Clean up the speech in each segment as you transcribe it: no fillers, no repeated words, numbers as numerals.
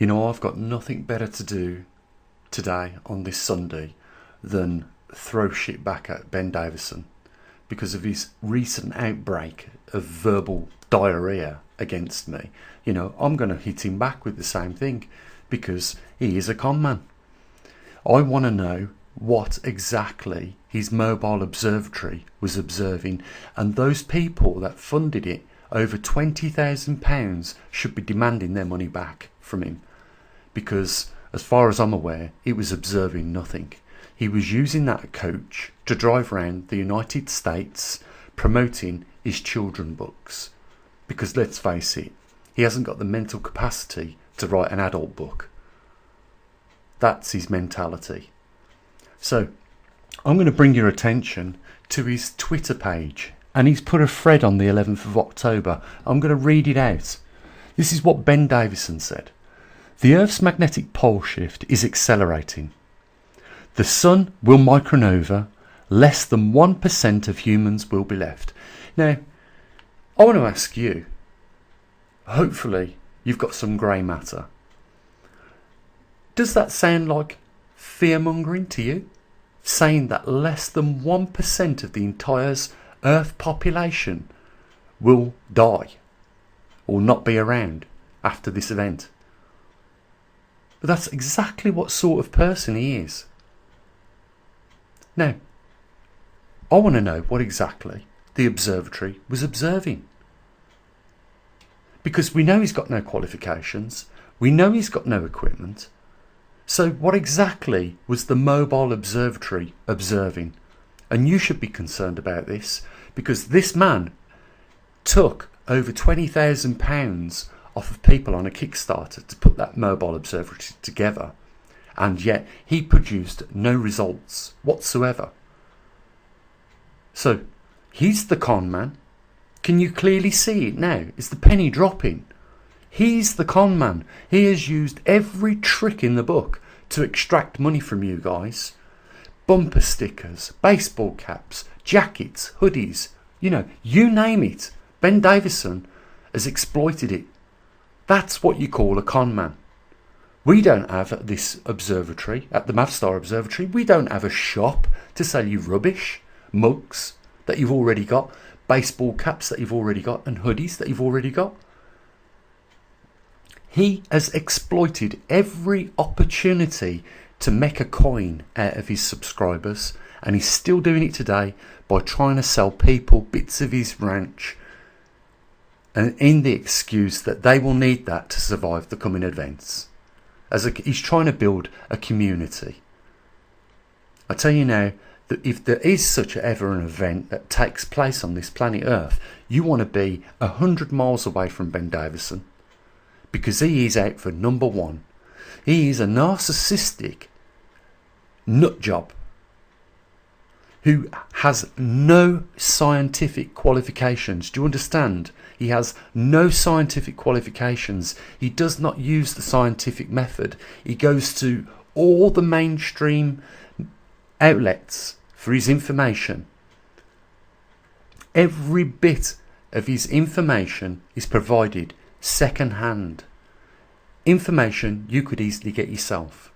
You know, I've got nothing better to do today on this Sunday than throw shit back at Ben Davison because of his recent outbreak of verbal diarrhea against me. You know, I'm going to hit him back with the same thing because he is a con man. I want to know what exactly his mobile observatory was observing, and those people that funded it, over £20,000, should be demanding their money back from him, because as far as I'm aware, it was observing nothing. He was using that coach to drive around the United States promoting his children books, because let's face it, he hasn't got the mental capacity to write an adult book. That's his mentality. So I'm going to bring your attention to his Twitter page, and he's put a thread on the 11th of October. I'm going to read it out. This is what Ben Davison said. The Earth's magnetic pole shift is accelerating. The sun will micronova. Less than 1% of humans will be left. Now, I want to ask you, hopefully you've got some grey matter. Does that sound like fear-mongering to you? Saying that less than 1% of the entire Earth population will die or not be around after this event. But that's exactly what sort of person he is. Now, I want to know what exactly the observatory was observing. Because we know he's got no qualifications. We know he's got no equipment. So what exactly was the mobile observatory observing? And you should be concerned about this, because this man took over £20,000 off of people on a Kickstarter to put that mobile observatory together, and yet he produced no results whatsoever. So he's the con man. Can you clearly see it now? Is the penny dropping? He's the con man. He has used every trick in the book to extract money from you guys. Bumper stickers, baseball caps, jackets, hoodies, you name it. Ben Davison has exploited it. That's what you call a con man. We don't have at this observatory, at the maverickstar observatory, we don't have a shop to sell you rubbish, mugs that you've already got, baseball caps that you've already got, and hoodies that you've already got. He has exploited every opportunity to make a coin out of his subscribers, and he's still doing it today by trying to sell people bits of his ranch, and in the excuse that they will need that to survive the coming events. He's trying to build a community. I tell you now that if there is such ever an event that takes place on this planet Earth, you want to be 100 miles away from Ben Davison, because he is out for number one. He is a narcissistic nutjob who has no scientific qualifications. Do you understand? He has no scientific qualifications. He does not use the scientific method. He goes to all the mainstream outlets for his information. Every bit of his information is provided second hand. Information you could easily get yourself.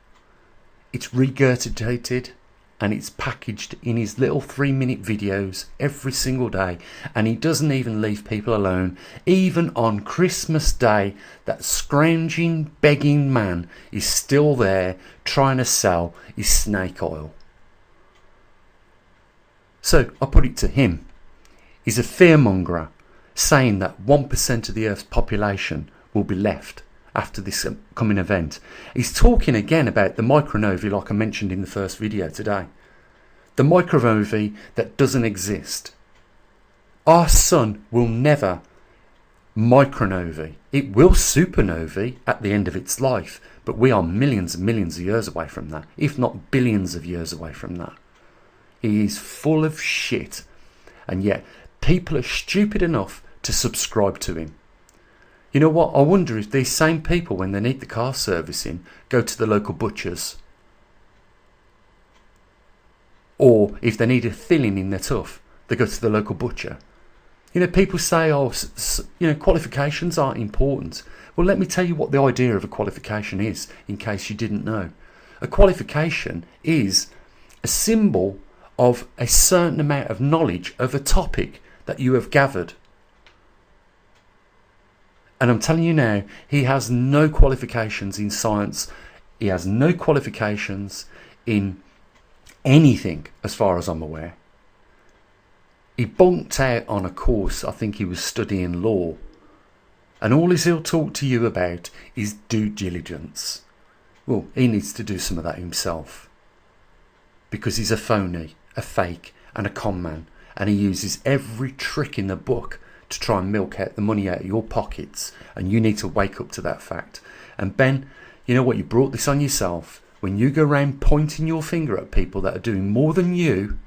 It's regurgitated and it's packaged in his little 3-minute videos every single day, and he doesn't even leave people alone. Even on Christmas Day, that scrounging, begging man is still there trying to sell his snake oil. So I put it to him. He's a fearmonger, saying that 1% of the Earth's population will be left after this coming event. He's talking again about the micronovae, like I mentioned in the first video today. The micronovae that doesn't exist. Our sun will never micronovae. It will supernovae at the end of its life, but we are millions and millions of years away from that, if not billions of years away from that. He is full of shit, and yet people are stupid enough to subscribe to him. You know what? I wonder if these same people, when they need the car servicing, go to the local butchers. Or if they need a filling in their tooth, they go to the local butcher. You know, people say, oh, you know, qualifications aren't important. Well, let me tell you what the idea of a qualification is, in case you didn't know. A qualification is a symbol of a certain amount of knowledge of a topic that you have gathered. And I'm telling you now, he has no qualifications in science. He has no qualifications in anything, as far as I'm aware. He bonked out on a course, I think he was studying law. And all he'll talk to you about is due diligence. Well, he needs to do some of that himself. Because he's a phony, a fake, and a con man. And he uses every trick in the book to try and milk out the money out of your pockets. And you need to wake up to that fact. And Ben, you know what? You brought this on yourself. When you go around pointing your finger at people that are doing more than you,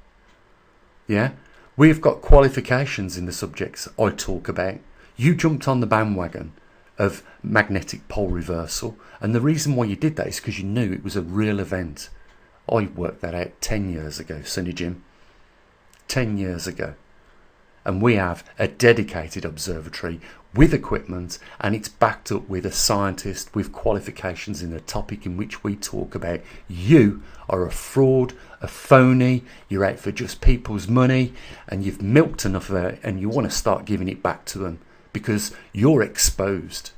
yeah, we've got qualifications in the subjects I talk about. You jumped on the bandwagon of magnetic pole reversal, and the reason why you did that is because you knew it was a real event. I worked that out 10 years ago, Sonny Jim. 10 years ago. And we have a dedicated observatory with equipment, and it's backed up with a scientist with qualifications in the topic in which we talk about. You are a fraud, a phony, you're out for just people's money, and you've milked enough of it, and you want to start giving it back to them because you're exposed.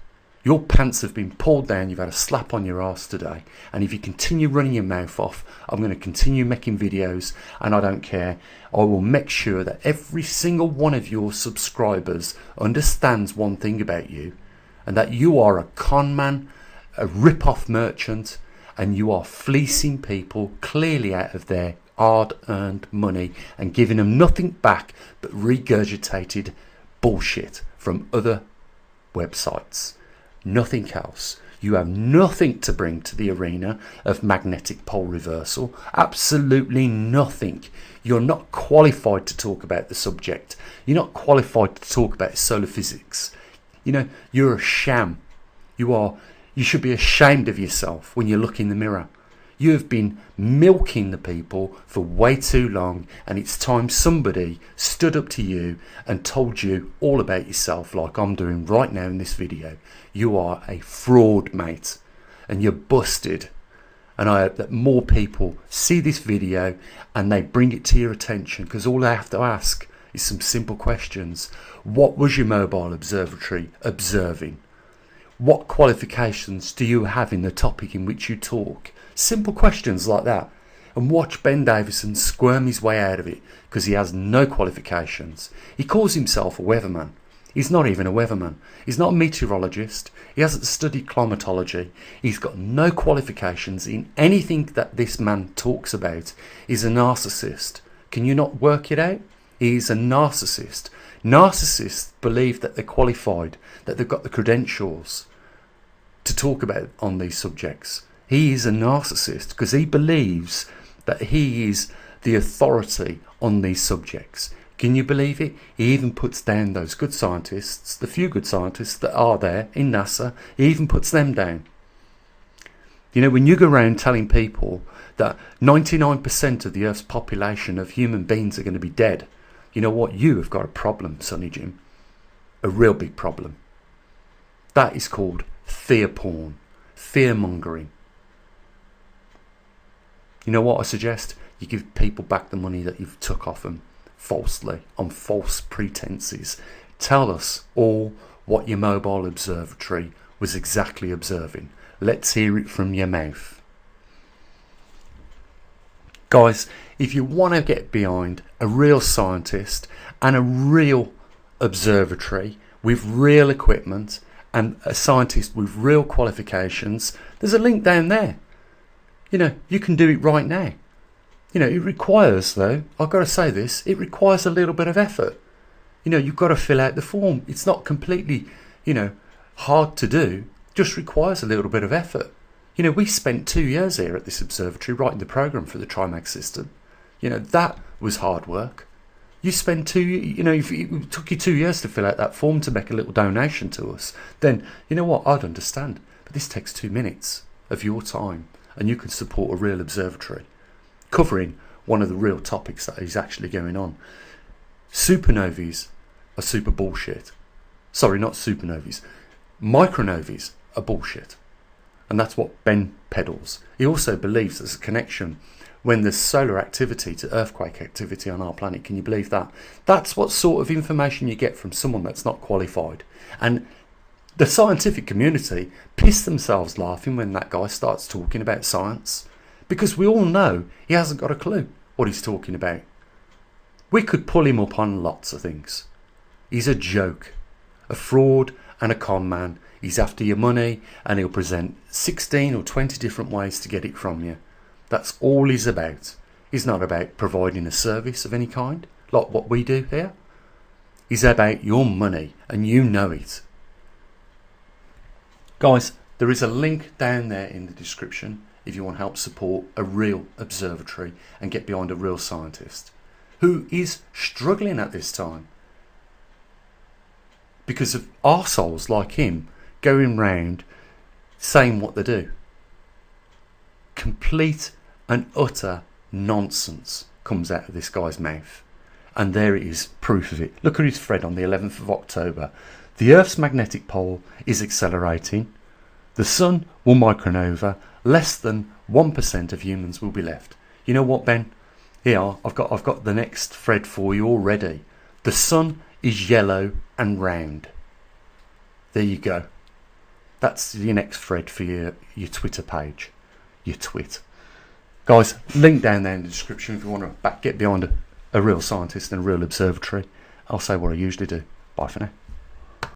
Your pants have been pulled down, you've had a slap on your ass today, and if you continue running your mouth off, I'm going to continue making videos, and I don't care. I will make sure that every single one of your subscribers understands one thing about you, and that you are a con man, a rip-off merchant, and you are fleecing people clearly out of their hard-earned money and giving them nothing back but regurgitated bullshit from other websites. Nothing else. You have nothing to bring to the arena of magnetic pole reversal. Absolutely nothing. You're not qualified to talk about the subject. You're not qualified to talk about solar physics. You know, you're a sham. You should be ashamed of yourself when you look in the mirror. You have been milking the people for way too long, and it's time somebody stood up to you and told you all about yourself, like I'm doing right now in this video. You are a fraud, mate, and you're busted. And I hope that more people see this video and they bring it to your attention, because all I have to ask is some simple questions. What was your mobile observatory observing? What qualifications do you have in the topic in which you talk? Simple questions like that. And watch Ben Davison squirm his way out of it, because he has no qualifications. He calls himself a weatherman. He's not even a weatherman. He's not a meteorologist. He hasn't studied climatology. He's got no qualifications in anything that this man talks about. He's a narcissist. Can you not work it out? He's a narcissist. Narcissists believe that they're qualified, that they've got the credentials to talk about on these subjects. He is a narcissist because he believes that he is the authority on these subjects. Can you believe it? He even puts down those good scientists, the few good scientists that are there in NASA, he even puts them down. You know, when you go around telling people that 99% of the Earth's population of human beings are going to be dead, you know what? You have got a problem, Sonny Jim. A real big problem. That is called fear porn, fear mongering. You know what I suggest? You give people back the money that you've took off them falsely, on false pretenses. Tell us all what your mobile observatory was exactly observing. Let's hear it from your mouth. Guys, if you want to get behind a real scientist and a real observatory with real equipment and a scientist with real qualifications, there's a link down there. You know, you can do it right now. You know, it requires, though, I've got to say this, it requires a little bit of effort. You know, you've got to fill out the form. It's not completely, you know, hard to do. It just requires a little bit of effort. You know, we spent 2 years here at this observatory writing the program for the TriMag system. You know, that was hard work. You spend if it took you 2 years to fill out that form to make a little donation to us, then, you know what, I'd understand. But this takes 2 minutes of your time, and you can support a real observatory covering one of the real topics that is actually going on. Supernovae are super bullshit. Sorry, not supernovae. Micronovae are bullshit. And that's what Ben peddles. He also believes there's a connection when there's solar activity to earthquake activity on our planet. Can you believe that? That's what sort of information you get from someone that's not qualified. And the scientific community piss themselves laughing when that guy starts talking about science, because we all know he hasn't got a clue what he's talking about. We could pull him up on lots of things. He's a joke, a fraud and a con man. He's after your money, and he'll present 16 or 20 different ways to get it from you. That's all he's about. He's not about providing a service of any kind, like what we do here. He's about your money, and you know it. Guys, there is a link down there in the description if you want to help support a real observatory and get behind a real scientist who is struggling at this time because of arseholes like him going round saying what they do. Complete and utter nonsense comes out of this guy's mouth. And there it is, proof of it. Look at his thread on the 11th of October. The Earth's magnetic pole is accelerating. The sun will micronova. Less than 1% of humans will be left. You know what, Ben? Here, I've got the next thread for you already. The sun is yellow and round. There you go. That's your next thread for your Twitter page. Your twit. Guys, link down there in the description if you want to get behind a real scientist and a real observatory. I'll say what I usually do. Bye for now.